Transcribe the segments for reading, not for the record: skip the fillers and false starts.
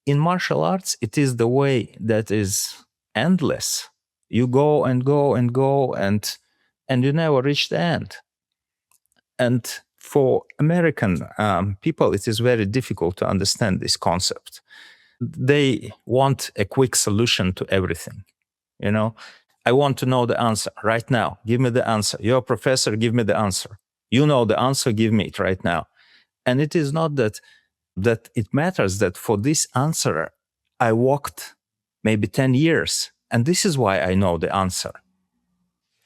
in martial arts, it is the way that is endless. You go and go and go, and you never reach the end. And for American people, it is very difficult to understand this concept. They want a quick solution to everything. I want to know the answer right now. Give me the answer. You're a professor, give me the answer. You know the answer, give me it right now. And it is not that it matters that for this answer, I walked maybe 10 years. And this is why I know the answer.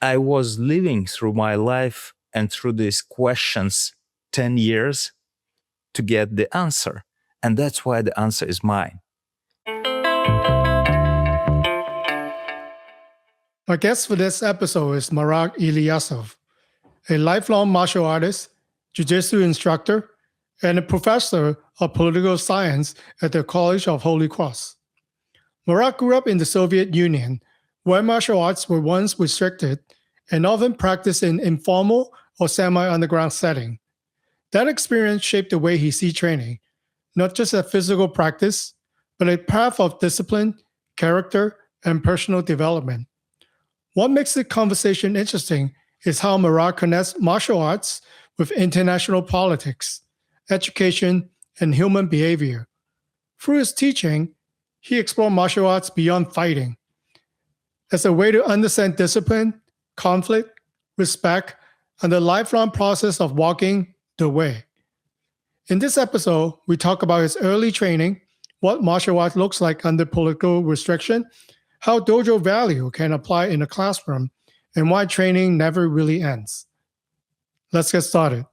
I was living through my life and through these questions 10 years to get the answer. And that's why the answer is mine. My guest for this episode is Marat Iliyasov, a lifelong martial artist, Jujutsu instructor, and a professor of political science at the College of Holy Cross. Marat grew up in the Soviet Union, where martial arts were once restricted and often practiced in informal or semi-underground setting. That experience shaped the way he sees training, not just a physical practice, but a path of discipline, character, and personal development. What makes the conversation interesting is how Marat connects martial arts with international politics, education, and human behavior. Through his teaching, he explored martial arts beyond fighting as a way to understand discipline, conflict, respect, and the lifelong process of walking the way. In this episode, we talk about his early training, what martial arts looks like under political restriction, how dojo value can apply in a classroom, and why training never really ends. Let's get started.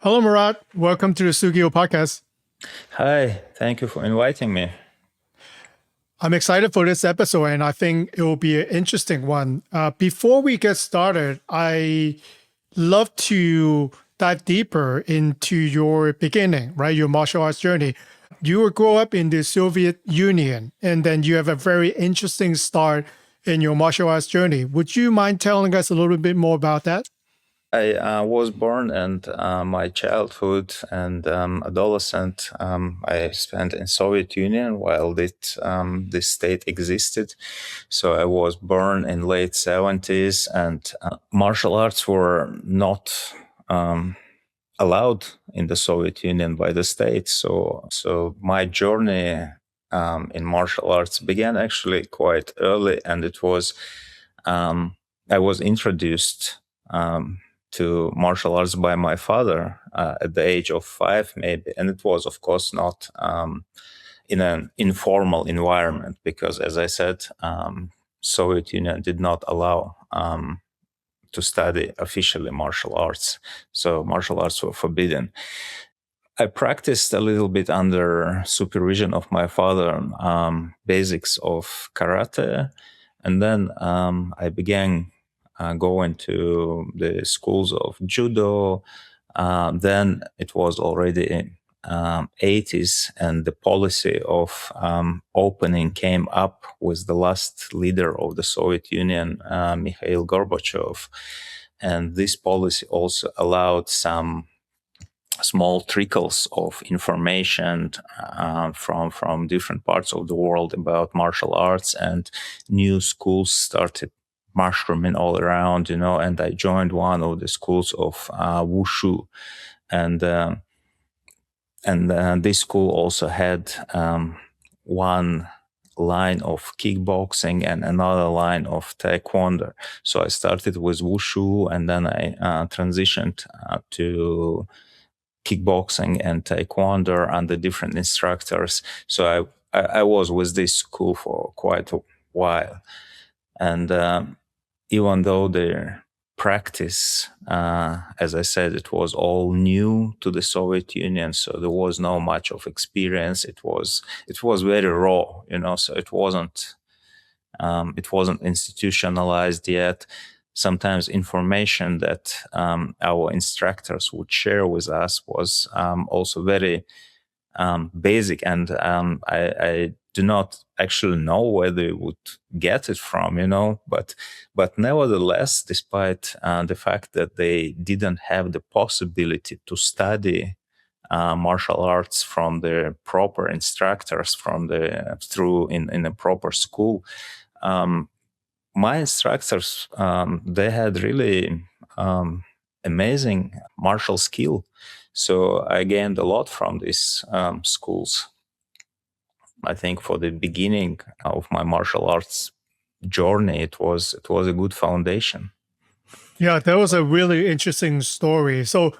Hello, Marat. Welcome to the Shugyo Podcast. Hi, thank you for inviting me. I'm excited for this episode, and I think it will be an interesting one. Before we get started, I love to dive deeper into your beginning, right? Your martial arts journey. You grew up in the Soviet Union, and then you have a very interesting start in your martial arts journey. Would you mind telling us a little bit more about that? I was born, and my childhood and adolescent I spent in Soviet Union while this state existed. So I was born in late 70s, and martial arts were not allowed in the Soviet Union by the state. So my journey in martial arts began actually quite early, and it was I was introduced to martial arts by my father at the age of 5, maybe. And it was, of course, not in an informal environment because, as I said, Soviet Union did not allow to study officially martial arts. So martial arts were forbidden. I practiced a little bit under supervision of my father, basics of karate. And then I began going to the schools of judo. Then it was already in 80s, and the policy of opening came up with the last leader of the Soviet Union, Mikhail Gorbachev. And this policy also allowed some small trickles of information from different parts of the world about martial arts, and new schools started mushrooming all around, and I joined one of the schools of wushu, and this school also had one line of kickboxing and another line of taekwondo. So I started with wushu, and then I transitioned to kickboxing and taekwondo under different instructors. So I was with this school for quite a while, and even though the practice, as I said, it was all new to the Soviet Union, so there was no much of experience. It was very raw, so it wasn't institutionalized yet. Sometimes information that our instructors would share with us was also very basic, and I do not actually know where they would get it from, but nevertheless, despite the fact that they didn't have the possibility to study martial arts from the proper instructors through in a proper school, my instructors, they had really amazing martial skill. So I gained a lot from these schools. I think for the beginning of my martial arts journey, it was a good foundation. Yeah, that was a really interesting story. So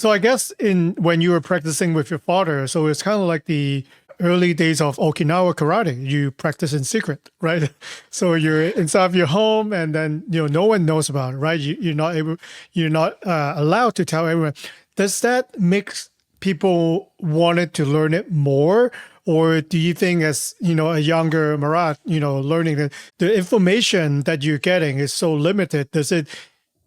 I guess when you were practicing with your father, so it's kind of like the early days of Okinawa karate. You practice in secret, right? So you're inside of your home, and then no one knows about it, right? You're not allowed to tell everyone. Does that make people wanted to learn it more? Or do you think as, a younger Marat, learning that the information that you're getting is so limited, does it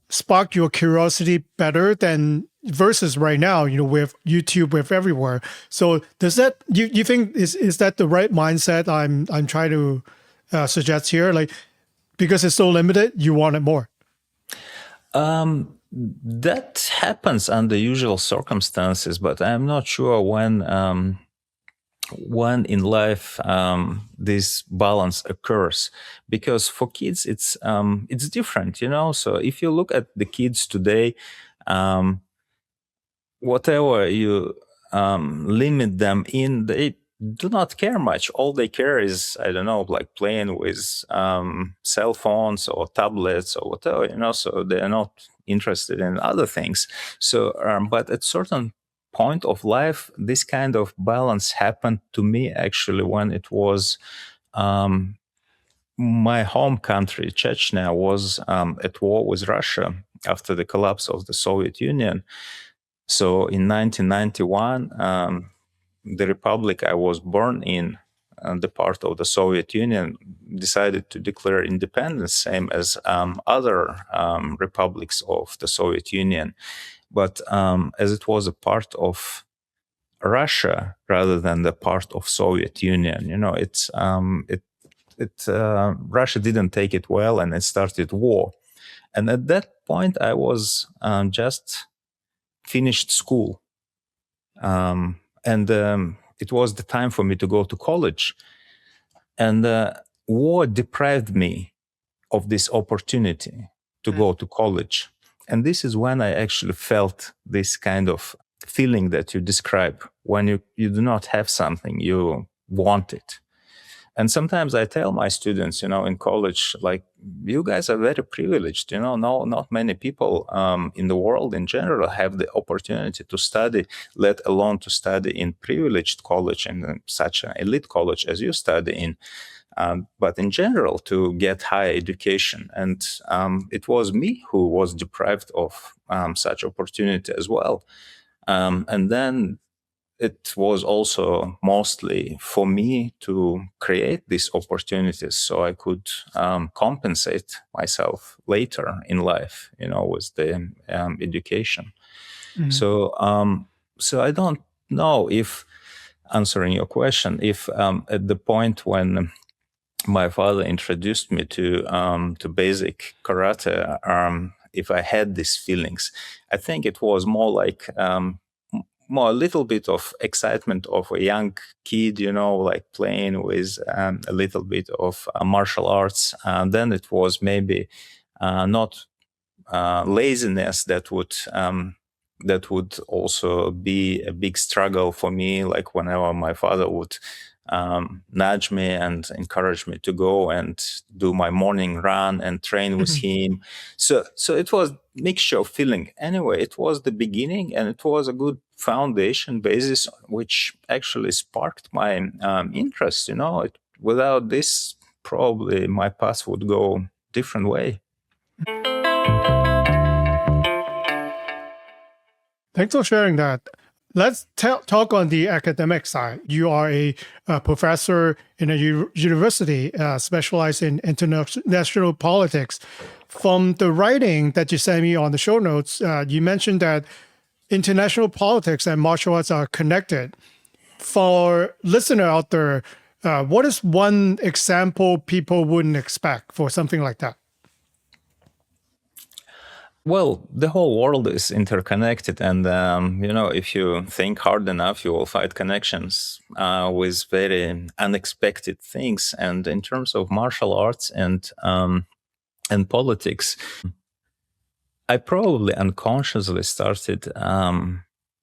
spark your curiosity better than versus right now, with YouTube, with everywhere? So does that, you think, is that the right mindset I'm trying to suggest here? Like, because it's so limited, you want it more? That happens under usual circumstances, but I'm not sure when in life this balance occurs, because for kids it's different, so if you look at the kids today, whatever you limit them in, they do not care much. All they care is, I don't know, like playing with cell phones or tablets or whatever, so they're not interested in other things. So but at certain point of life, this kind of balance happened to me actually when it was my home country, Chechnya, was at war with Russia after the collapse of the Soviet Union. So in 1991, the republic I was born in, the part of the Soviet Union, decided to declare independence, same as other republics of the Soviet Union. But as it was a part of Russia rather than the part of Soviet Union, Russia didn't take it well, and it started war. And at that point, I was just finished school, and it was the time for me to go to college. And war deprived me of this opportunity to go to college. And this is when I actually felt this kind of feeling that you describe, when you do not have something, you want it. And sometimes I tell my students, in college, like, you guys are very privileged. Not many people in the world in general have the opportunity to study, let alone to study in privileged college and such an elite college as you study in. But in general, to get higher education. And it was me who was deprived of such opportunity as well. And then it was also mostly for me to create these opportunities so I could compensate myself later in life, with the education. Mm-hmm. So I don't know if, answering your question, if at the point when my father introduced me to basic karate, if I had these feelings, I think it was more like a little bit of excitement of a young kid, like playing with a little bit of martial arts. And then it was maybe not laziness that would also be a big struggle for me. Like whenever my father would nudge me and encourage me to go and do my morning run and train with him. So it was mixture of feeling. Anyway, it was the beginning, and it was a good foundation basis, which actually sparked my interest. Without this, probably my path would go different way. Thanks for sharing that. Let's talk on the academic side. You are a professor in a university specialized in international politics. From the writing that you sent me on the show notes, you mentioned that international politics and martial arts are connected. For listener out there, What is one example people wouldn't expect for something like that? Well, the whole world is interconnected, and if you think hard enough, you will find connections with very unexpected things. And in terms of martial arts and politics, I probably unconsciously started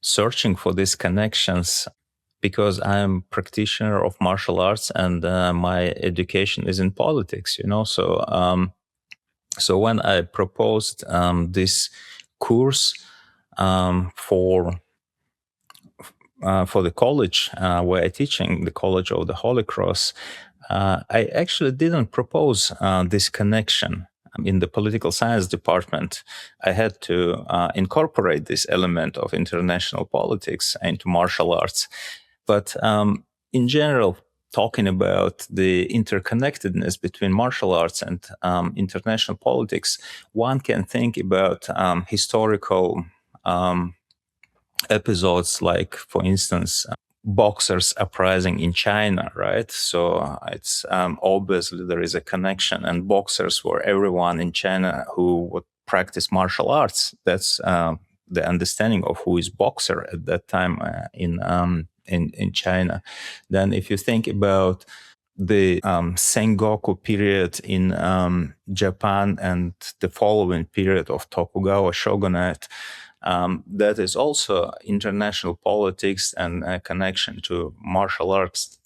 searching for these connections because I'm a practitioner of martial arts and my education is in politics. So when I proposed this course for the college where I'm teaching, the College of the Holy Cross, I actually didn't propose this connection in the political science department. I had to incorporate this element of international politics into martial arts. But in general, talking about the interconnectedness between martial arts and international politics, one can think about historical episodes like, for instance, boxers uprising in China, right? So it's obviously there is a connection, and boxers were everyone in China who would practice martial arts. That's the understanding of who is boxer at that time in China. Then, if you think about the Sengoku period in Japan and the following period of Tokugawa shogunate, that is also international politics and a connection to martial arts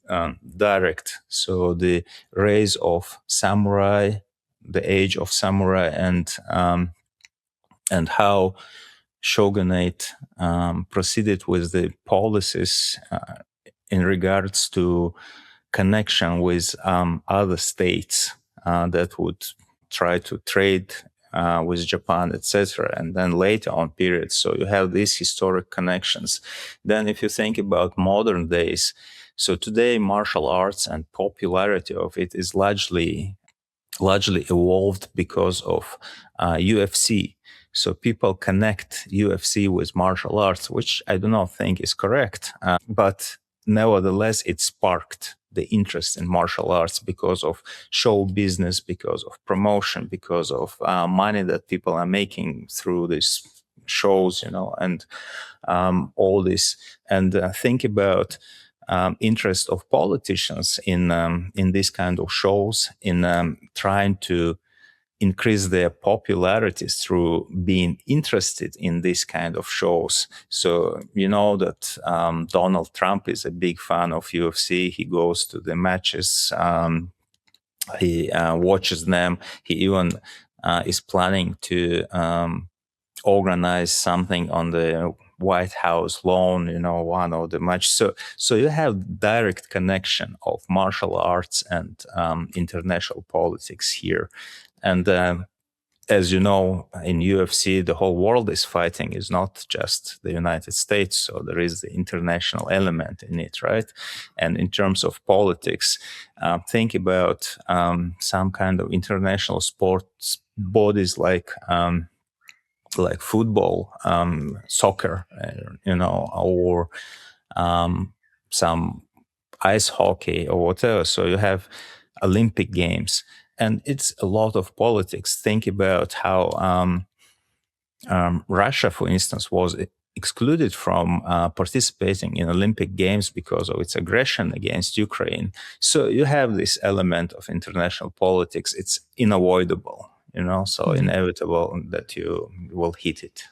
direct. So the rise of samurai, the age of samurai, and how shogunate proceeded with the policies in regards to connection with other states that would try to trade with Japan, etc., and then later on periods. So you have these historic connections. Then if you think about modern days, so today martial arts and popularity of it is largely evolved because of UFC. So people connect UFC with martial arts, which I do not think is correct. But nevertheless, it sparked the interest in martial arts because of show business, because of promotion, because of money that people are making through these shows, and all this. And think about interest of politicians in this kind of shows, in trying to increase their popularity through being interested in this kind of shows. So you know that Donald Trump is a big fan of UFC. He goes to the matches. He watches them. He even is planning to organize something on the White House lawn, one of the match. So you have direct connection of martial arts and international politics here. And as you know, in UFC, the whole world is fighting. It's not just the United States. So there is the international element in it, right? And in terms of politics, think about some kind of international sports bodies like football, soccer, or some ice hockey or whatever. So you have Olympic Games. And it's a lot of politics. Think about how Russia, for instance, was excluded from participating in Olympic Games because of its aggression against Ukraine. So you have this element of international politics. It's unavoidable, so inevitable that you will hit it.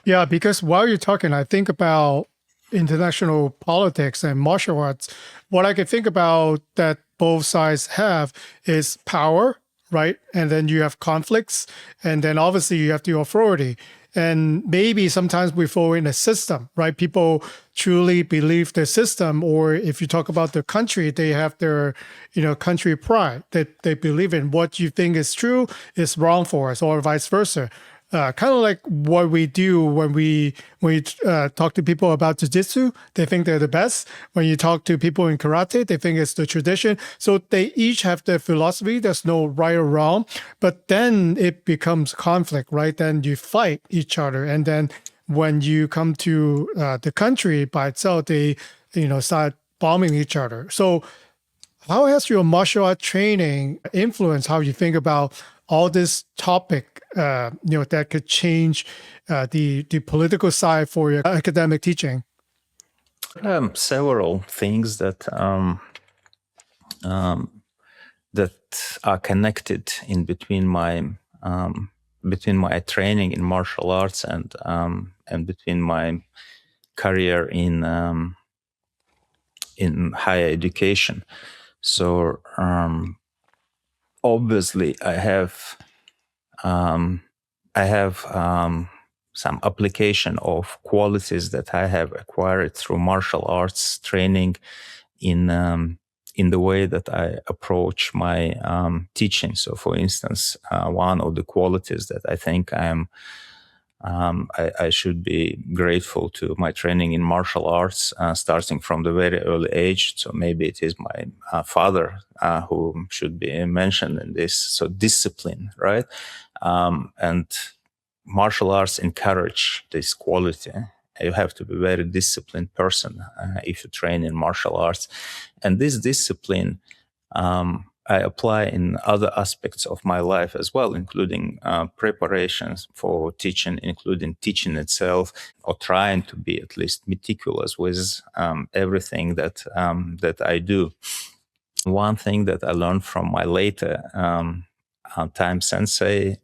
Yeah, because while you're talking, I think about international politics and martial arts. What I can think about that both sides have is power, right? And then you have conflicts, and then obviously you have the authority. And maybe sometimes we fall in a system, right? People truly believe the system, or if you talk about the country, they have their, country pride that they believe in. What you think is true is wrong for us, or vice versa. Kind of like what we do when we talk to people about Jujutsu. They think they're the best. When you talk to people in karate, they think it's the tradition. So they each have their philosophy. There's no right or wrong. But then it becomes conflict, right? Then you fight each other. And then when you come to the country by itself, they start bombing each other. So How has your martial art training influenced how you think about all this topic, that could change the political side for your academic teaching? Several things that that are connected in between my training in martial arts and between my career in higher education. So obviously, I have some application of qualities that I have acquired through martial arts training in the way that I approach my teaching. So, for instance, one of the qualities that I think I should be grateful to my training in martial arts, starting from the very early age. So maybe it is my father who should be mentioned in this. So discipline, right? And martial arts encourage this quality. You have to be a very disciplined person if you train in martial arts. And this discipline I apply in other aspects of my life as well, including preparations for teaching, including teaching itself, or trying to be at least meticulous with everything that I do. One thing that I learned from my later time sensei,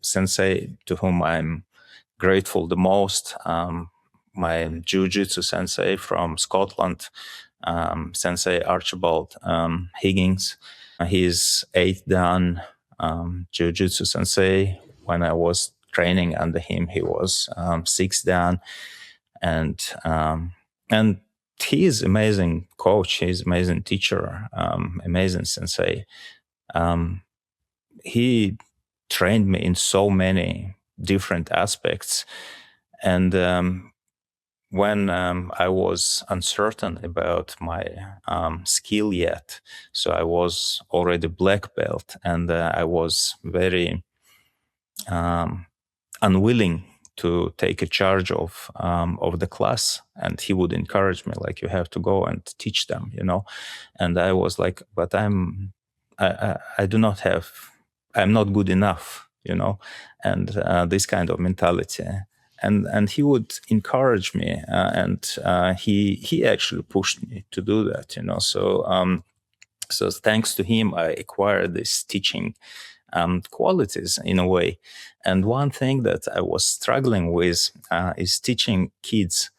to whom I'm grateful the most, my Jujutsu sensei from Scotland, Sensei Archibald Higgins. He's 8th Dan Jujutsu sensei. When I was training under him, he was 6th Dan, and he is amazing coach. He's amazing teacher, amazing sensei. He trained me in so many different aspects, and when I was uncertain about my skill yet, so I was already black belt, and I was very unwilling to take a charge of the class, and he would encourage me, like, you have to go and teach them, and I was like, but I do not have, I'm not good enough, and this kind of mentality. And he would encourage me, and he actually pushed me to do that, So thanks to him, I acquired this teaching qualities in a way. And one thing that I was struggling with is teaching kids,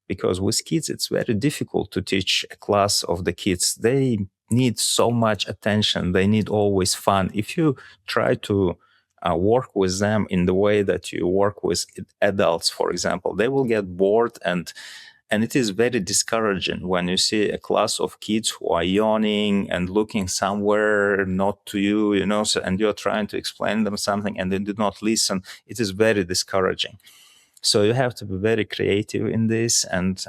because with kids it's very difficult to teach a class of the kids. They need so much attention. They need always fun. If you try to work with them in the way that you work with adults, for example, they will get bored, and it is very discouraging when you see a class of kids who are yawning and looking somewhere not to you, and you're trying to explain them something and they do not listen. It is very discouraging. So you have to be very creative in this, and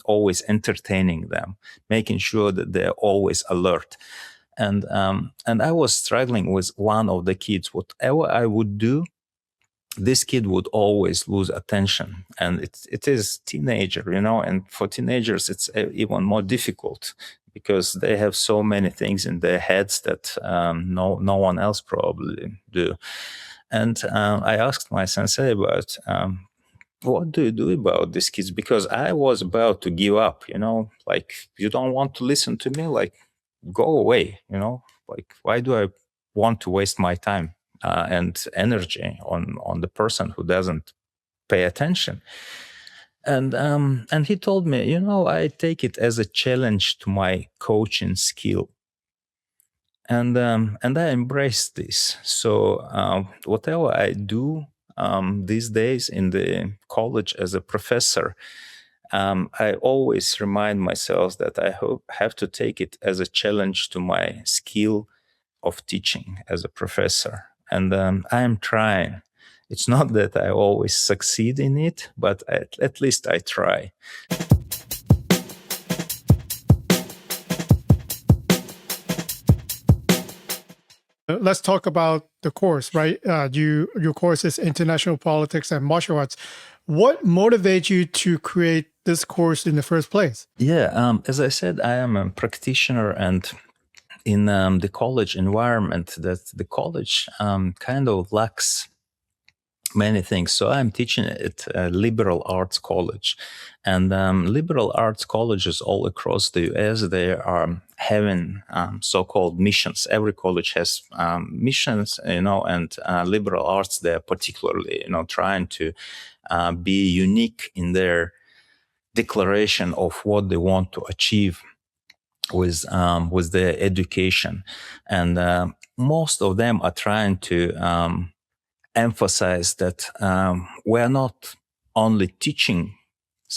always entertaining them, making sure that they're always alert. And I was struggling with one of the kids. Whatever I would do, this kid would always lose attention. And it is teenager, and for teenagers, it's even more difficult, because they have so many things in their heads that no one else probably do. And I asked my sensei about, what do you do about these kids? Because I was about to give up, like, you don't want to listen to me? Like, go away, like, why do I want to waste my time and energy on the person who doesn't pay attention? And he told me, I take it as a challenge to my coaching skill. And I embraced this. So whatever I do these days in the college as a professor, I always remind myself that I have to take it as a challenge to my skill of teaching as a professor. And I am trying. It's not that I always succeed in it, but at least I try. Let's talk about the course, right? Your course is International Politics and Martial Arts. What motivates you to create this course in the first place? Yeah, as I said, I am a practitioner, and in the college environment that the college kind of lacks many things. So I'm teaching at a liberal arts college, and liberal arts colleges all across the US, they are having so-called missions. Every college has missions, and liberal arts, they're particularly, trying to be unique in their declaration of what they want to achieve with their education, and most of them are trying to emphasize that we're not only teaching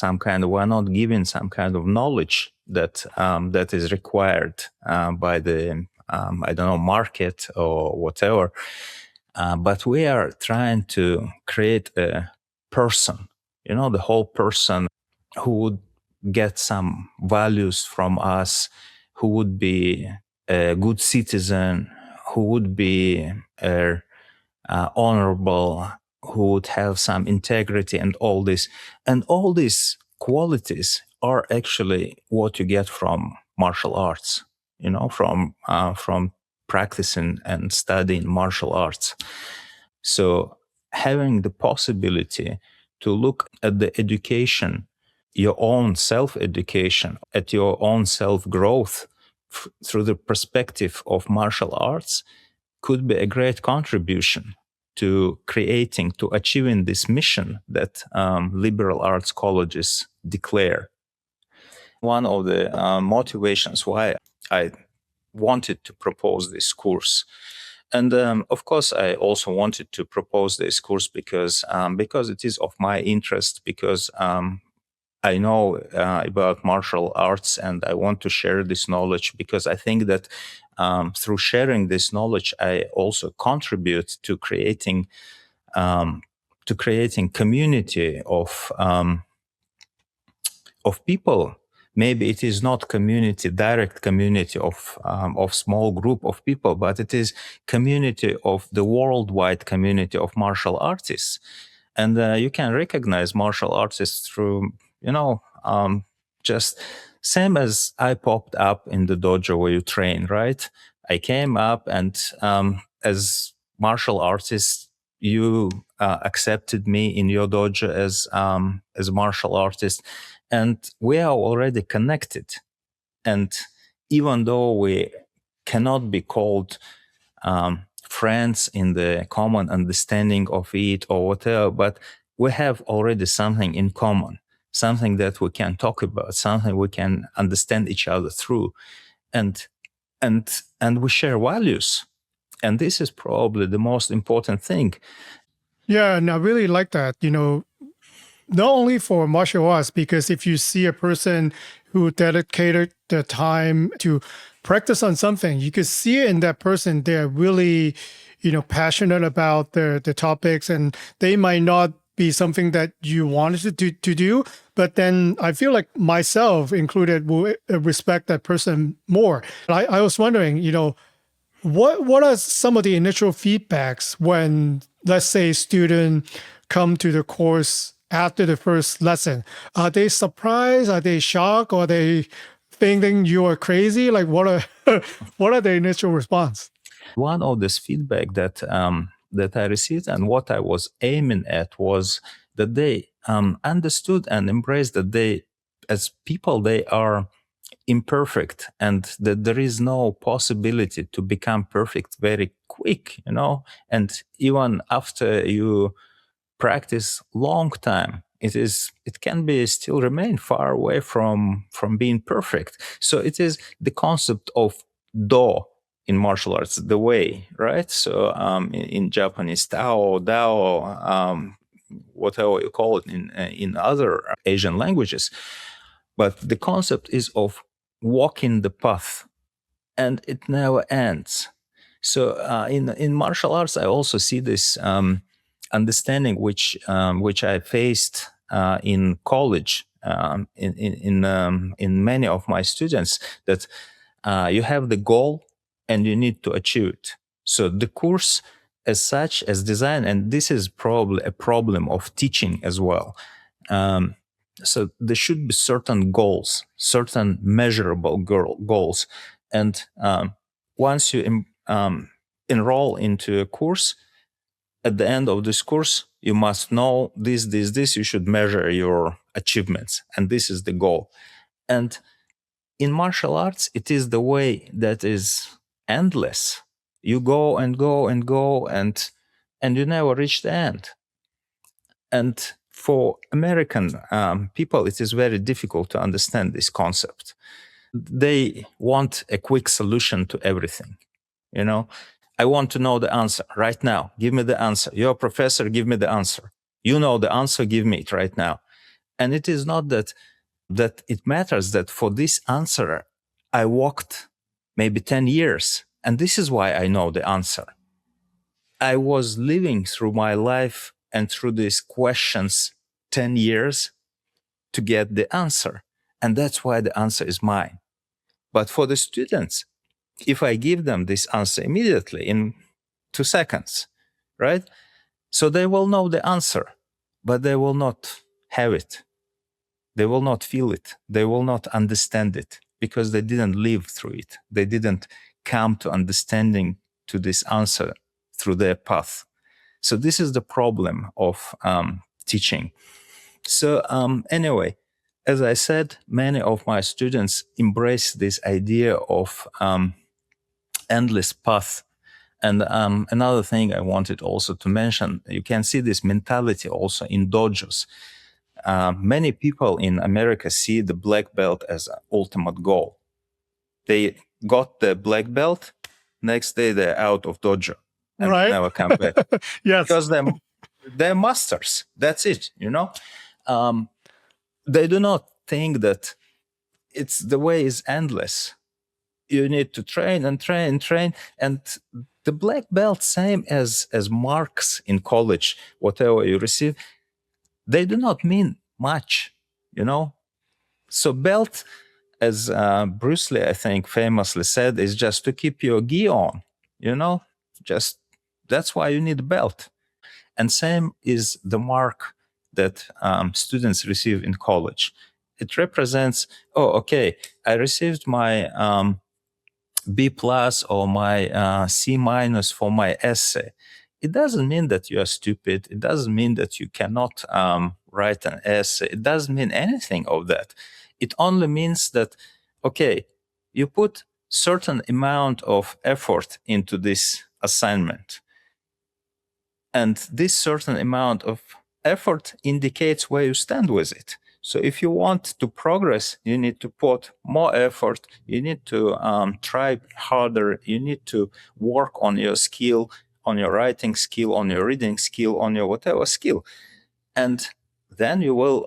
we're not giving some kind of knowledge that is required by the I don't know, market or whatever, but we are trying to create a person, the whole person who would get some values from us, who would be a good citizen, who would be a honorable, who would have some integrity, and all this. And all these qualities are actually what you get from martial arts, from practicing and studying martial arts. So having the possibility to look at the education, your own self-education, at your own self-growth through the perspective of martial arts could be a great contribution to achieving this mission that liberal arts colleges declare. One of the motivations why I wanted to propose this course. And of course, I also wanted to propose this course because it is of my interest, because I know about martial arts, and I want to share this knowledge, because I think that through sharing this knowledge, I also contribute to creating community of people. Maybe it is not direct community of small group of people, but it is community of the worldwide community of martial artists. And you can recognize martial artists through, just same as I popped up in the dojo where you train, right? I came up, and as martial artist, you accepted me in your dojo as a martial artist, and we are already connected. And even though we cannot be called friends in the common understanding of it or whatever, but we have already something in common, something that we can talk about, something we can understand each other through, and we share values. And this is probably the most important thing. Yeah, and I really like that, not only for martial arts, because if you see a person who dedicated the time to practice on something, you could see in that person they're really, passionate about the topics, and they might not be something that you wanted to do, but then I feel like myself included will respect that person more. I was wondering, what are some of the initial feedbacks when, let's say, students come to the course after the first lesson? Are they surprised? Are they shocked? Or are they thinking you are crazy? Like, what are the initial response? One of this feedback that I received, and what I was aiming at, was that they understood and embraced that they, as people, they are imperfect, and that there is no possibility to become perfect very quick, and even after you practice long time, it can be still remain far away from being perfect. So it is the concept of do in martial arts, the way, right? So in Japanese, Dao, whatever you call it in other Asian languages. But the concept is of walking the path, and it never ends. So in martial arts, I also see this understanding which I faced in college, in many of my students, that you have the goal and you need to achieve it. So the course as such, as design, and this is probably a problem of teaching as well. So there should be certain goals, certain measurable goals, and once you enroll into a course, at the end of this course, you must know this. You should measure your achievements, and this is the goal. And in martial arts, it is the way that is endless. You go and go and go, and you never reach the end. And for American people, it is very difficult to understand this concept. They want a quick solution to everything. I want to know the answer right now. Give me the answer. You're a professor, give me the answer. You know the answer, give me it right now. And it is not that it matters that for this answer, I walked maybe 10 years. And this is why I know the answer. I was living through my life and through these questions 10 years to get the answer. And that's why the answer is mine. But for the students, if I give them this answer immediately in 2 seconds, right? So they will know the answer, but they will not have it. They will not feel it. They will not understand it because they didn't live through it. They didn't come to understanding to this answer through their path. So this is the problem of teaching. So anyway, as I said, many of my students embrace this idea of endless path. And another thing I wanted also to mention, you can see this mentality also in dojos. Many people in America see the black belt as an ultimate goal. They got the black belt, next day they're out of dojo and never come back. Yes. Because they're masters. That's it, They do not think that it's the way is endless. You need to train and train and train. And the black belt, same as marks in college, whatever you receive, they do not mean much, So belt, as Bruce Lee, I think, famously said, is just to keep your gi on, Just that's why you need a belt. And same is the mark that students receive in college. It represents, I received my B plus or my C minus for my essay. It doesn't mean that you are stupid. It doesn't mean that you cannot write an essay. It doesn't mean anything of that. It only means that, you put certain amount of effort into this assignment. And this certain amount of effort indicates where you stand with it. So if you want to progress, you need to put more effort. You need to try harder. You need to work on your skill, on your writing skill, on your reading skill, on your whatever skill. And then you will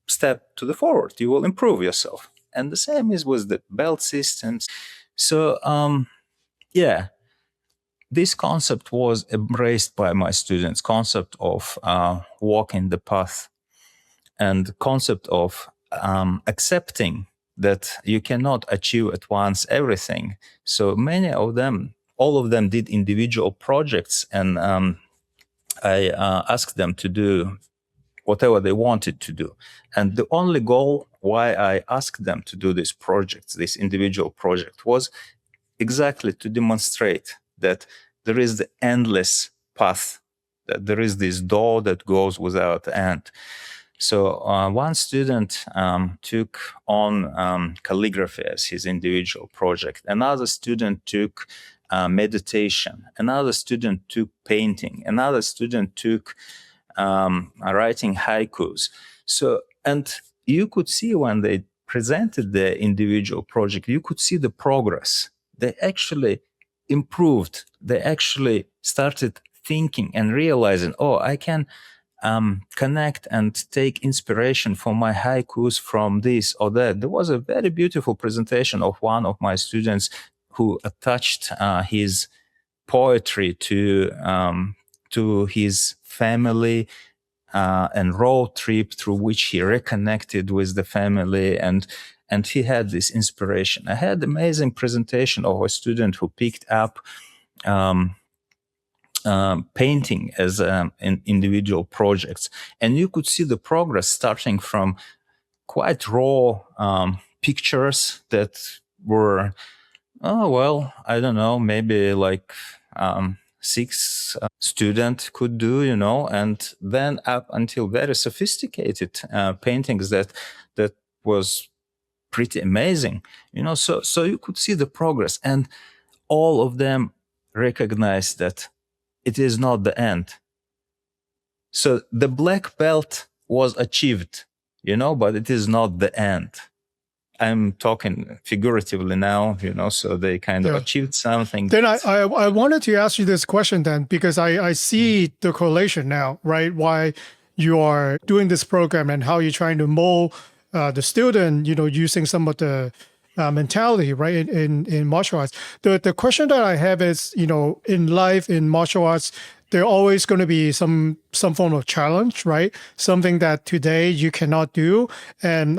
step to the forward. You will improve yourself. And the same is with the belt systems. So, this concept was embraced by my students, concept of walking the path and concept of accepting that you cannot achieve at once everything. So many of them, all of them did individual projects, and I asked them to do whatever they wanted to do. And the only goal why I asked them to do this project, this individual project, was exactly to demonstrate that there is the endless path, that there is this door that goes without end. So one student took on calligraphy as his individual project. Another student took meditation. Another student took painting. Another student took writing haikus. So, and you could see when they presented the individual project, you could see the progress. They actually improved. They actually started thinking and realizing, I can connect and take inspiration for my haikus from this or that. There was a very beautiful presentation of one of my students who attached his poetry to his family and road trip through which he reconnected with the family, and he had this inspiration. I had amazing presentation of a student who picked up painting as an individual projects, and you could see the progress starting from quite raw pictures that were Oh, well, I don't know, maybe like six student could do, and then up until very sophisticated paintings that was pretty amazing, so you could see the progress, and all of them recognize that it is not the end. So the black belt was achieved, but it is not the end. I'm talking figuratively now, so they kind of Yeah. achieved something. Then I wanted to ask you this question then, because I see the correlation now, right? Why you are doing this program and how you're trying to mold the student, using some of the mentality, right, in martial arts. The question that I have is, in life, in martial arts, there always going to be some form of challenge, right? Something that today you cannot do. And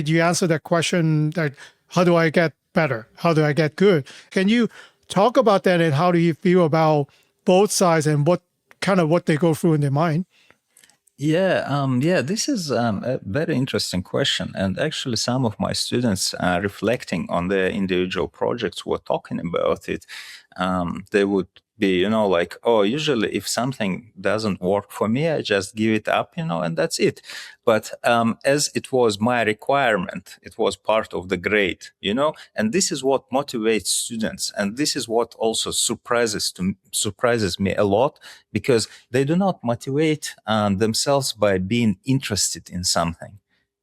you answer that question, that how do I get better? How do I get good? Can you talk about that, and how do you feel about both sides and what they go through in their mind? Yeah, this is a very interesting question. And actually, some of my students reflecting on their individual projects were talking about it. They would be, like, oh, usually if something doesn't work for me, I just give it up, and that's it. But as it was my requirement, it was part of the grade, and this is what motivates students. And this is what also surprises me a lot, because they do not motivate themselves by being interested in something.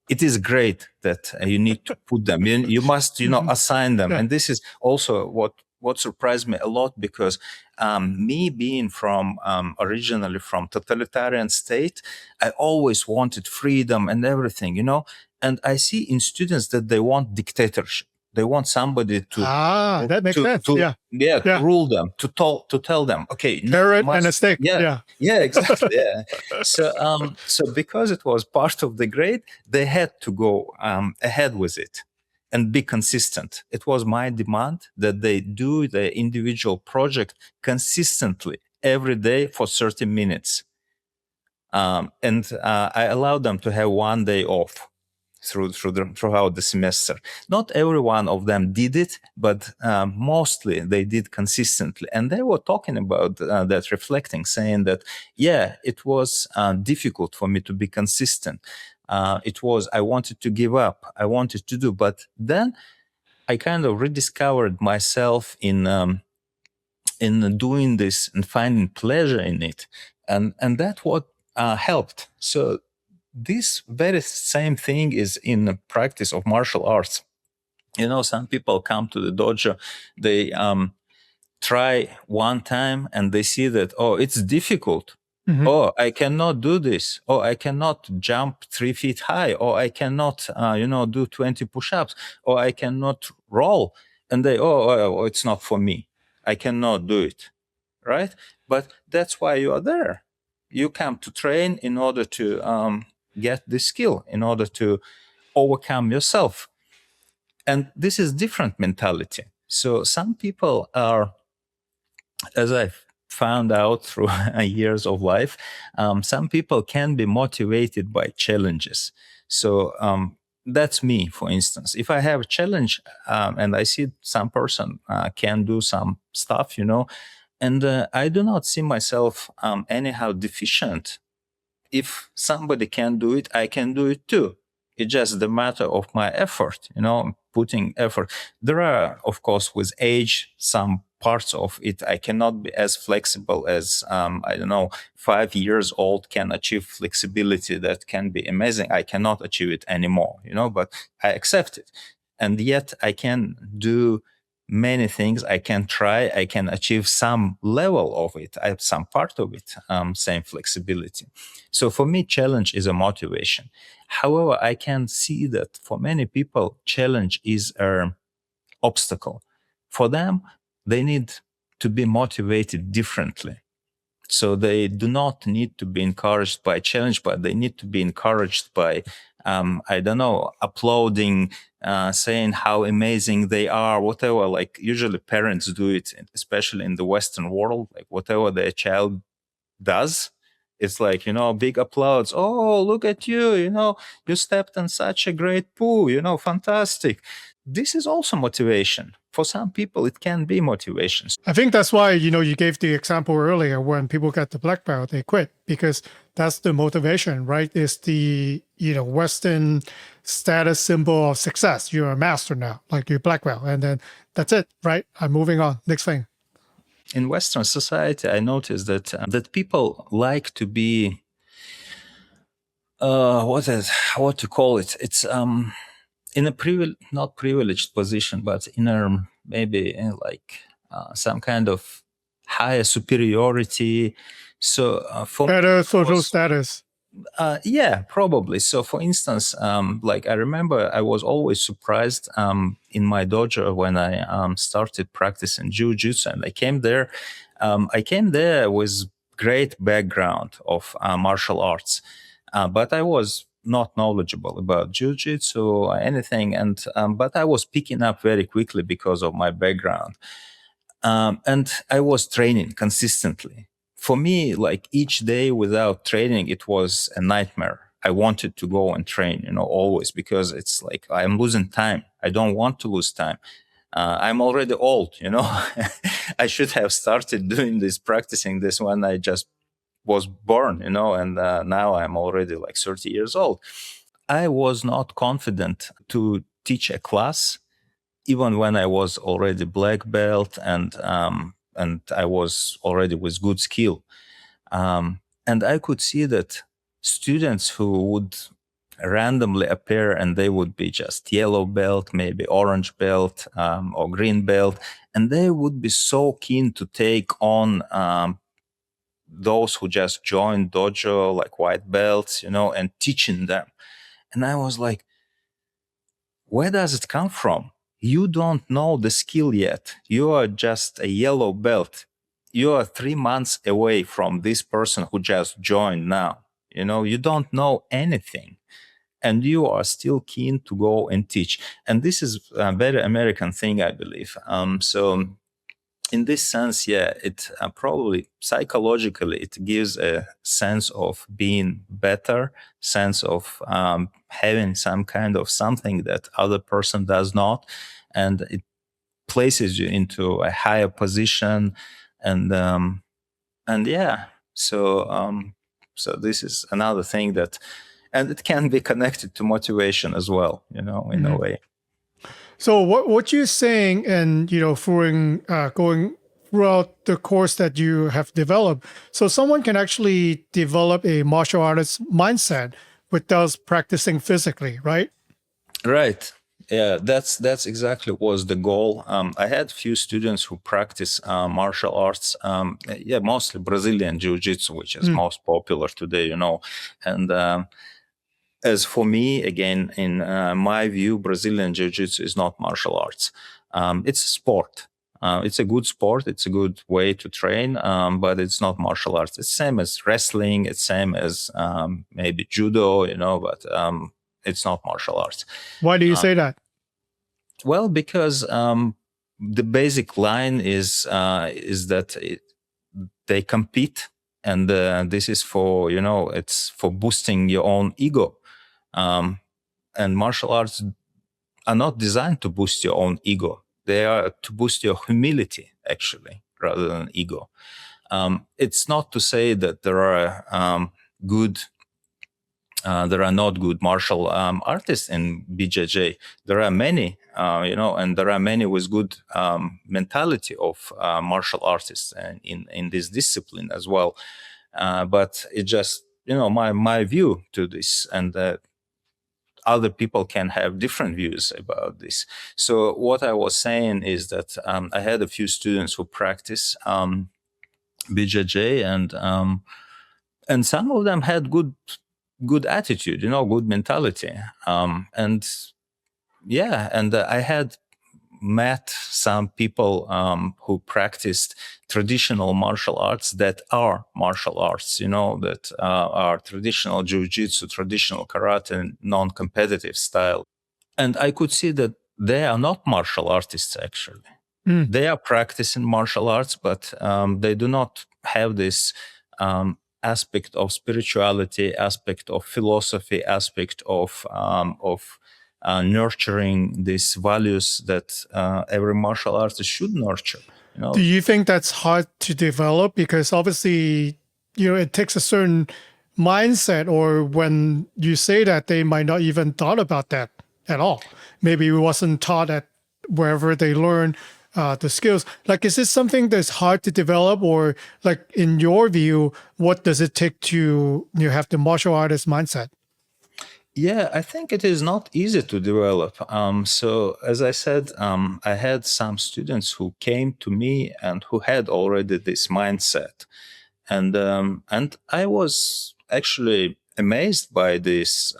It is great that you need to put them in. You must, assign them. Yeah. And this is also what surprised me a lot, because me being from originally from totalitarian state, I always wanted freedom and everything, and I see in students that they want dictatorship. They want somebody That makes sense. to Yeah. rule them, to tell them, okay, Carrot and a stick. yeah, exactly, yeah. So because it was part of the grade, they had to go ahead with it and be consistent. It was my demand that they do the individual project consistently every day for 30 minutes. And I allowed them to have one day off throughout the semester. Not every one of them did it, but mostly they did consistently. And they were talking about that, reflecting, saying that, yeah, it was difficult for me to be consistent. I wanted to give up. I wanted to do, but then I kind of rediscovered myself in doing this and finding pleasure in it, and that what helped. So this very same thing is in the practice of martial arts. Some people come to the dojo, they try one time and they see that, oh, it's difficult. Mhm. Oh, I cannot do this. Oh, I cannot jump 3 feet high. Or I cannot, do 20 push-ups. Or I cannot roll. And it's not for me. I cannot do it. Right? But that's why you are there. You come to train in order to get the skill, in order to overcome yourself. And this is different mentality. So some people are, as I found out through years of life, some people can be motivated by challenges. So that's me, for instance. If I have a challenge and I see some person can do some stuff, and I do not see myself anyhow deficient. If somebody can do it, I can do it too. It's just the matter of my effort, putting effort. There are, of course, with age, some parts of it I cannot be as flexible as, 5 years old can achieve flexibility that can be amazing. I cannot achieve it anymore, but I accept it. And yet I can do many things. I can try, I can achieve some level of it. I have some part of it, same flexibility. So for me, challenge is a motivation. However, I can see that for many people, challenge is an obstacle. For them, they need to be motivated differently. So they do not need to be encouraged by challenge, but they need to be encouraged by, applauding, saying how amazing they are, whatever. Like usually parents do it, especially in the Western world, like whatever their child does, it's like, big applause. Oh, look at you, you stepped in such a great pool, fantastic. This is also motivation. for some people, it can be motivation. I think that's why, you gave the example earlier when people get the black belt, they quit because that's the motivation, right? It's the, Western status symbol of success. You're a master now, like you're black belt. And then that's it, right? I'm moving on. Next thing. In Western society, I noticed that people like to be, what to call it? It's in a not privileged position, but in a maybe some kind of higher superiority. So for better social status. Yeah, probably. So, for instance, I remember I was always surprised in my dojo when I started practicing Jujutsu, and I came there. I came there with great background of martial arts, but I was not knowledgeable about Jujutsu or anything, and but I was picking up very quickly because of my background, and I was training consistently. For me, like each day without training, it was a nightmare. I wanted to go and train, always, because it's like I'm losing time. I don't want to lose time. I'm already old, I should have started doing this, practicing this when I just was born, and now I'm already like 30 years old. I was not confident to teach a class, even when I was already black belt and I was already with good skill. And I could see that students who would randomly appear and they would be just yellow belt, maybe orange belt or green belt, and they would be so keen to take on those who just joined dojo, like white belts, and teaching them. And I was like, where does it come from? You don't know the skill yet. You are just a yellow belt. You are 3 months away from this person who just joined now. You don't know anything. And you are still keen to go and teach. And this is a very American thing, I believe. So in this sense, yeah, it probably psychologically, it gives a sense of being better, sense of having some kind of something that other person does not. And it places you into a higher position. And yeah, so this is another thing that, and it can be connected to motivation as well, in a way. So what you're saying, and going throughout the course that you have developed, so someone can actually develop a martial artist mindset without practicing physically, right? Right. Yeah, that's exactly was the goal. I had few students who practice martial arts. Mostly Brazilian Jiu-Jitsu, which is most popular today, and. As for me, again, in my view, Brazilian Jiu-Jitsu is not martial arts. It's a sport. It's a good sport. It's a good way to train, but it's not martial arts. It's same as wrestling. It's same as maybe judo, but it's not martial arts. Why do you say that? Well, because the basic line is that they compete, and this is for it's for boosting your own ego. And martial arts are not designed to boost your own ego. They are to boost your humility, actually, rather than ego. It's not to say that there are there are not good martial artists in BJJ. There are many, and there are many with good mentality of martial artists in this discipline as well. But it just, my view to this, and other people can have different views about this. So what I was saying is that I had a few students who practice BJJ, and some of them had good attitude, good mentality, and I had met some people who practiced traditional martial arts that are martial arts, that are traditional jiu-jitsu, traditional karate, and non-competitive style. And I could see that they are not martial artists, actually. They are practicing martial arts, but they do not have this aspect of spirituality, aspect of philosophy, aspect of nurturing these values that every martial artist should nurture. Do you think that's hard to develop? Because obviously, it takes a certain mindset, or when you say that, they might not even thought about that at all. Maybe it wasn't taught at wherever they learn the skills. Like, is this something that's hard to develop, or like in your view, what does it take to have the martial artist mindset? Yeah, I think it is not easy to develop. So, as I said, I had some students who came to me and who had already this mindset, and I was actually amazed by these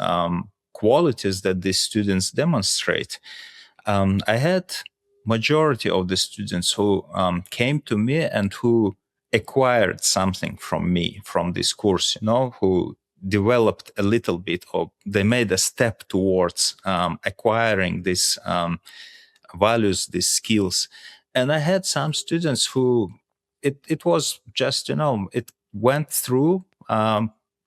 qualities that these students demonstrate. I had majority of the students who came to me and who acquired something from me from this course. Who developed a little bit, or they made a step towards acquiring these values, these skills. And I had some students who it was just, it went through,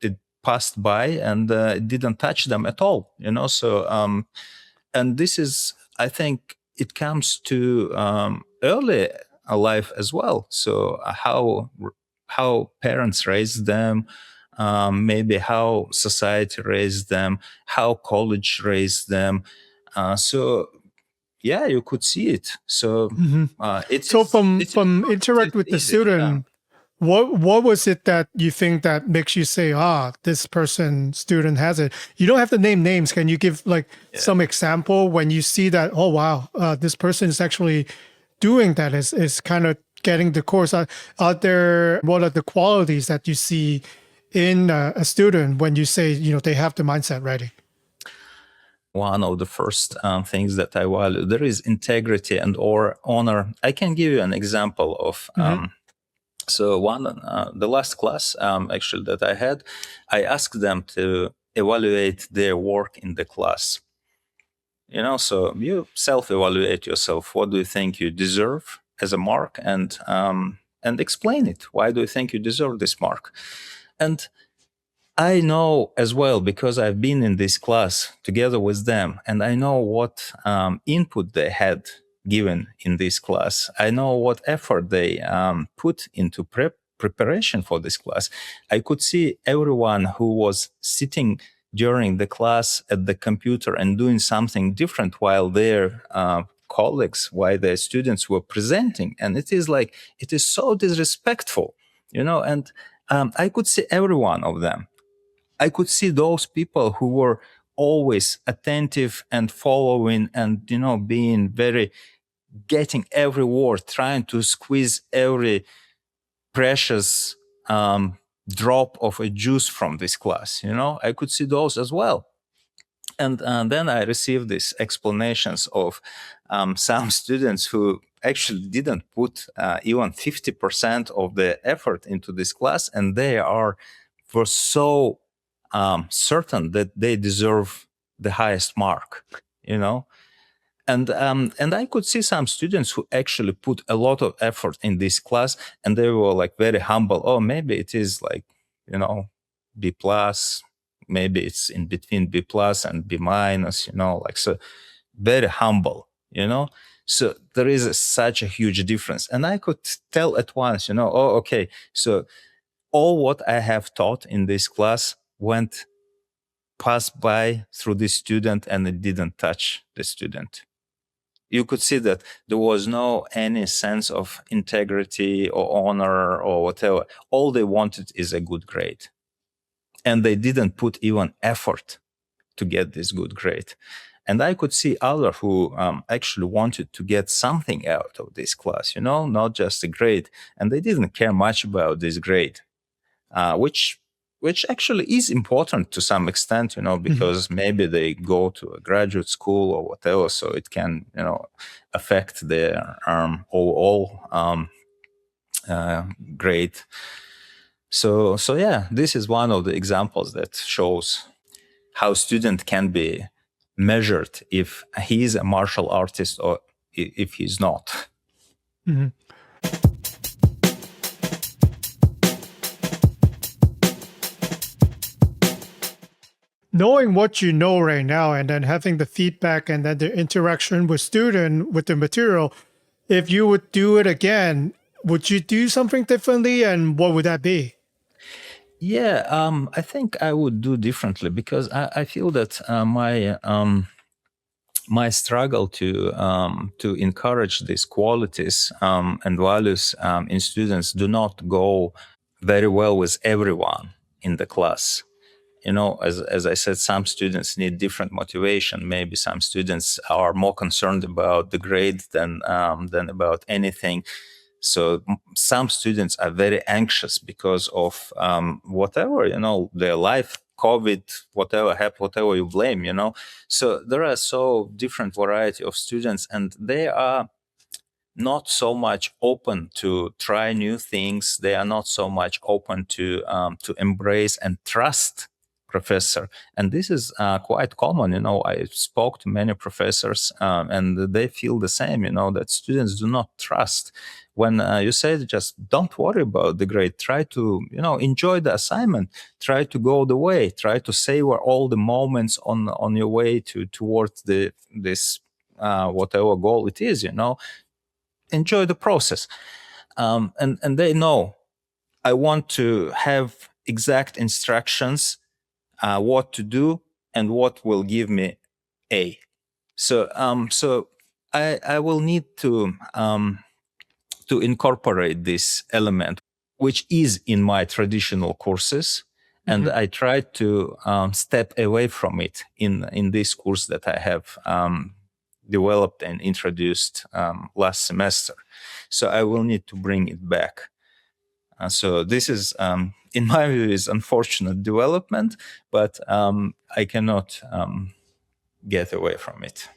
it passed by, and it didn't touch them at all, So, and this is, I think, it comes to early life as well. So how parents raise them, maybe how society raised them, how college raised them. So yeah, you could see it. So from interact with the student, what was it that you think that makes you say, this student has it? You don't have to name names. Can you give some example when you see that, oh wow, this person is actually doing that, is kind of getting the course? What are the qualities that you see in a student when you say, they have the mindset ready? One of the first things that I value, there is integrity and or honor. I can give you an example of so the last class actually that I had, I asked them to evaluate their work in the class. So you self-evaluate yourself. What do you think you deserve as a mark, and explain it. Why do you think you deserve this mark? And I know as well, because I've been in this class together with them, and I know what input they had given in this class. I know what effort they put into preparation for this class. I could see everyone who was sitting during the class at the computer and doing something different while their colleagues, while their students were presenting. And it is so disrespectful, and I could see every one of them. I could see those people who were always attentive and following and, being getting every word, trying to squeeze every precious drop of a juice from this class. I could see those as well. And then I received these explanations of some students who actually didn't put even 50% of the effort into this class, and they were so certain that they deserve the highest mark, And I could see some students who actually put a lot of effort in this class, and they were very humble. Oh, maybe it is B plus, maybe it's in between B plus and B minus, so very humble, So there is such a huge difference. And I could tell at once, oh, okay, so all what I have taught in this class passed by through this student, and it didn't touch the student. You could see that there was any sense of integrity or honor or whatever. All they wanted is a good grade. And they didn't put even effort to get this good grade. And I could see others who actually wanted to get something out of this class, not just a grade. And they didn't care much about this grade, which actually is important to some extent, because maybe they go to a graduate school or whatever, so it can, affect their overall grade. So yeah, this is one of the examples that shows how student can be measured if he is a martial artist or if he's not. Mm-hmm. knowing what you know right now and then having the feedback and then the interaction with student with the material, if you would do it again, would you do something differently and what would that be? Yeah, I think I would do differently because I feel that my struggle to encourage these qualities and values in students do not go very well with everyone in the class. As I said, some students need different motivation. Maybe some students are more concerned about the grade than about anything. So some students are very anxious because of whatever, their life, COVID, whatever happened, whatever you blame, So there are so different variety of students, and they are not so much open to try new things. They are not so much open to embrace and trust professor. And this is quite common. I spoke to many professors, and they feel the same. That students do not trust. When you say just don't worry about the grade, try to enjoy the assignment, try to go the way, try to savor all the moments on your way towards this whatever goal it is. Enjoy the process. And they know I want to have exact instructions, what to do and what will give me A. So I will need to incorporate this element, which is in my traditional courses. And I try to step away from it in this course that I have developed and introduced last semester. So I will need to bring it back. So this is, in my view, is unfortunate development, but I cannot get away from it.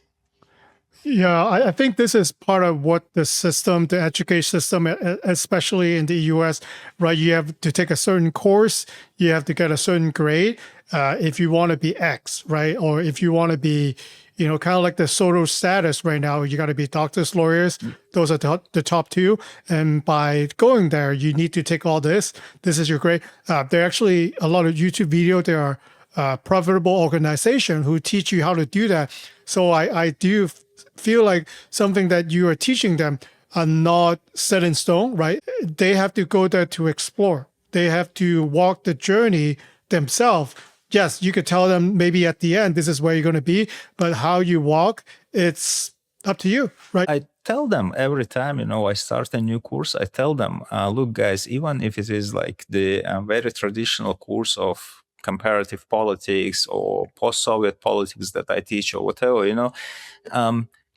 Yeah, I think this is part of what the system, the education system, especially in the US, right? You have to take a certain course, you have to get a certain grade if you want to be X, right? Or if you want to be, kind of like the social status right now, you got to be doctors, lawyers. Those are the top two. And by going there, you need to take all this. This is your grade. There are actually a lot of YouTube video. There are profitable organizations who teach you how to do that. So I do feel like something that you are teaching them are not set in stone, right? They have to go there to explore. They have to walk the journey themselves. Yes, you could tell them maybe at the end, this is where you're going to be, but how you walk, it's up to you, right? I tell them every time, I start a new course, I tell them, look, guys, even if it is like the very traditional course of comparative politics or post-Soviet politics that I teach or whatever,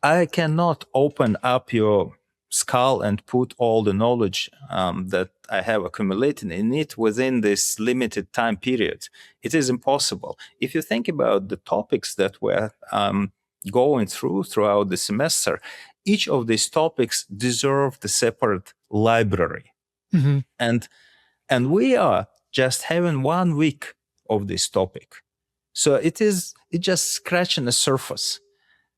I cannot open up your skull and put all the knowledge that I have accumulated in it within this limited time period. It is impossible. If you think about the topics that we're going throughout the semester, each of these topics deserve the separate library. And we are just having 1 week of this topic. So it just scratching the surface.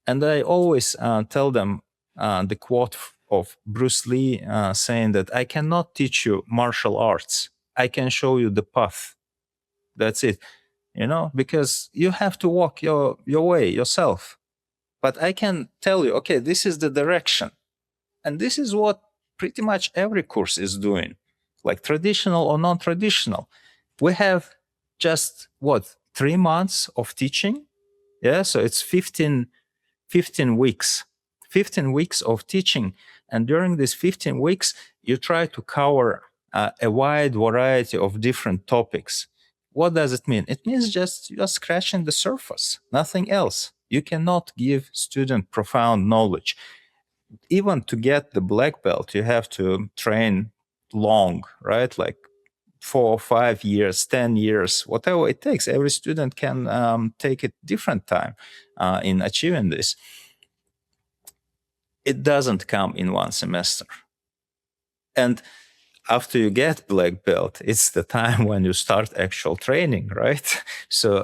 And I always tell them the quote of Bruce Lee saying that I cannot teach you martial arts. I can show you the path. That's it. Because you have to walk your way yourself. But I can tell you, okay, this is the direction. And this is what pretty much every course is doing, like traditional or non-traditional. We have just 3 months of teaching. Yeah, so it's 15 weeks. 15 weeks of teaching. And during these 15 weeks, you try to cover a wide variety of different topics. What does it mean? It means just you're scratching the surface, nothing else. You cannot give student profound knowledge. Even to get the black belt, you have to train long, right? Like 4 or 5 years, 10 years, whatever it takes. Every student can take a different time in achieving this. It doesn't come in one semester. And after you get black belt, it's the time when you start actual training, right? So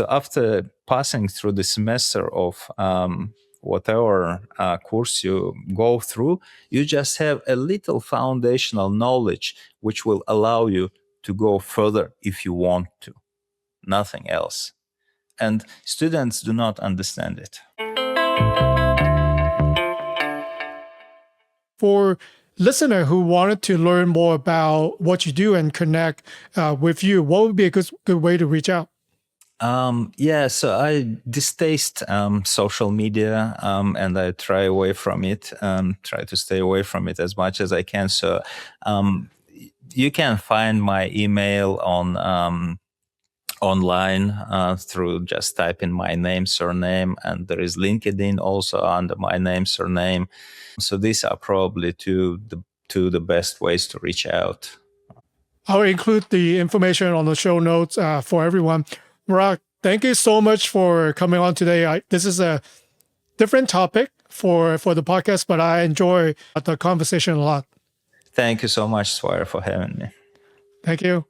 after passing through the semester of whatever course you go through, you just have a little foundational knowledge which will allow you to go further if you want to. nothing else. And students do not understand it. For listener who wanted to learn more about what you do and connect with you, what would be a good way to reach out? So I distaste social media, and I try to stay away from it as much as I can. So you can find my email on online through just type in my name, surname, and there is LinkedIn also under my name, surname. So these are probably two the best ways to reach out. I'll include the information on the show notes for everyone. Marat, thank you so much for coming on today. This is a different topic for the podcast, but I enjoy the conversation a lot. Thank you so much, Swire, for having me. Thank you.